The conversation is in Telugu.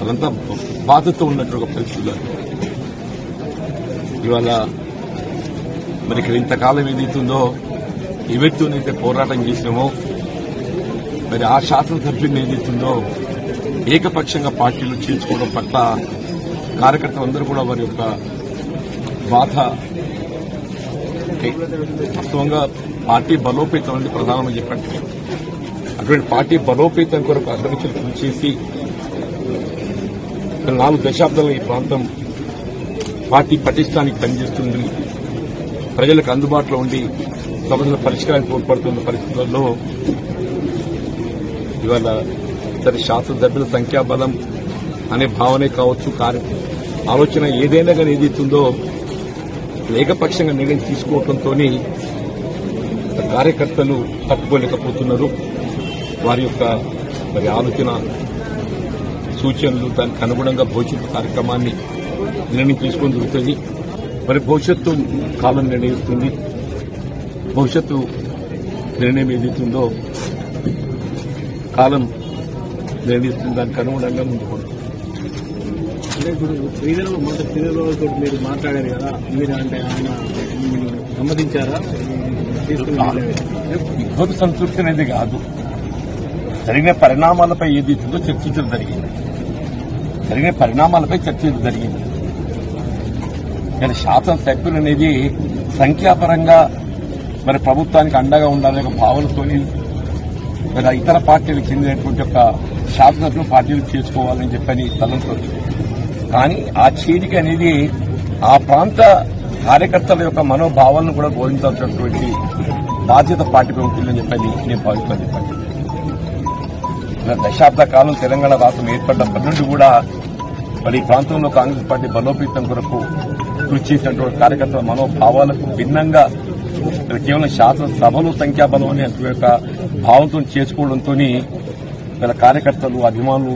వాళ్ళంతా బాధతో ఉన్నటువంటి ఒక పరిస్థితులు. ఇవాళ మరి ఇక్కడ ఇంతకాలం ఏదైతుందో ఎవరితోనైతే పోరాటం చేసినామో మరి ఆ శాసనసభ్యుని ఏదైతుందో ఏకపక్షంగా పార్టీలు చేర్చుకోవడం పట్ల కార్యకర్తలందరూ కూడా వారి యొక్క బాధ వాస్తవంగా పార్టీ బలోపేతం అనేది ప్రధానమని చెప్పండి. అటువంటి పార్టీ బలోపేతం కొరకు అగ్రమించలు కృషి చేసి 4 దశాబ్దాల ఈ ప్రాంతం పార్టీ పటిష్టానికి పనిచేస్తుంది, ప్రజలకు అందుబాటులో ఉండి సమస్యల పరిష్కారానికి తోడ్పడుతున్న పరిస్థితుల్లో ఇవాళ సరే శాసనసభ్యుల సంఖ్యాబలం అనే భావనే కావచ్చు, ఆలోచన ఏదైనా కానీ ఏదైతుందో ఏకపక్షంగా నిర్ణయం తీసుకోవడంతో కార్యకర్తలు తట్టుకోలేకపోతున్నారు. వారి యొక్క మరి ఆలోచన సూచనలు దానికి అనుగుణంగా భవిష్యత్తు కార్యక్రమాన్ని నిర్ణయం తీసుకొని దొరుకుతుంది. మరి భవిష్యత్తు కాలం నిర్ణయిస్తుంది. భవిష్యత్తు నిర్ణయం ఏదైతుందో కాలం నిర్ణయిస్తుంది, దానికి అనుగుణంగా ముందుకు. అంటే ఇప్పుడు శ్రీధర్బాబుతో మీరు మాట్లాడారు కదా, మీరు అంటే ఆయన సమ్మతించారా? విభూతి సంతృప్తి అనేది కాదు, జరిగిన పరిణామాలపై ఏదైతుందో చర్చించడం జరిగింది. జరిగిన పరిణామాలపై చర్చించడం జరిగింది. కానీ శాసనసభ్యులు అనేది సంఖ్యాపరంగా మరి ప్రభుత్వానికి అండగా ఉండాలనే ఒక భావనతోని మరి ఇతర పార్టీలకు చెందినటువంటి ఒక శాసనసభ్యులు పార్టీలు చేసుకోవాలని చెప్పని తలంతో, కానీ ఆ చేరిక అనేది ఆ ప్రాంత కార్యకర్తల యొక్క మనోభావాలను కూడా గౌరవించాల్సినటువంటి బాధ్యత పార్టీపై ఉంటుందని చెప్పని నేను భావిస్తున్నాను. చెప్పండి, దశాబ్ద కాలం తెలంగాణ రాష్ట్రం ఏర్పడినప్పటి నుండి కూడా మరి ఈ ప్రాంతంలో కాంగ్రెస్ పార్టీ బలోపేతం కొరకు కృషి చేసినటువంటి కార్యకర్తల మనోభావాలకు భిన్నంగా కేవలం శాసనసభలో సంఖ్యాబలం అనే యొక్క భావంతో చేసుకోవడంతో వీళ్ళ కార్యకర్తలు అభిమానులు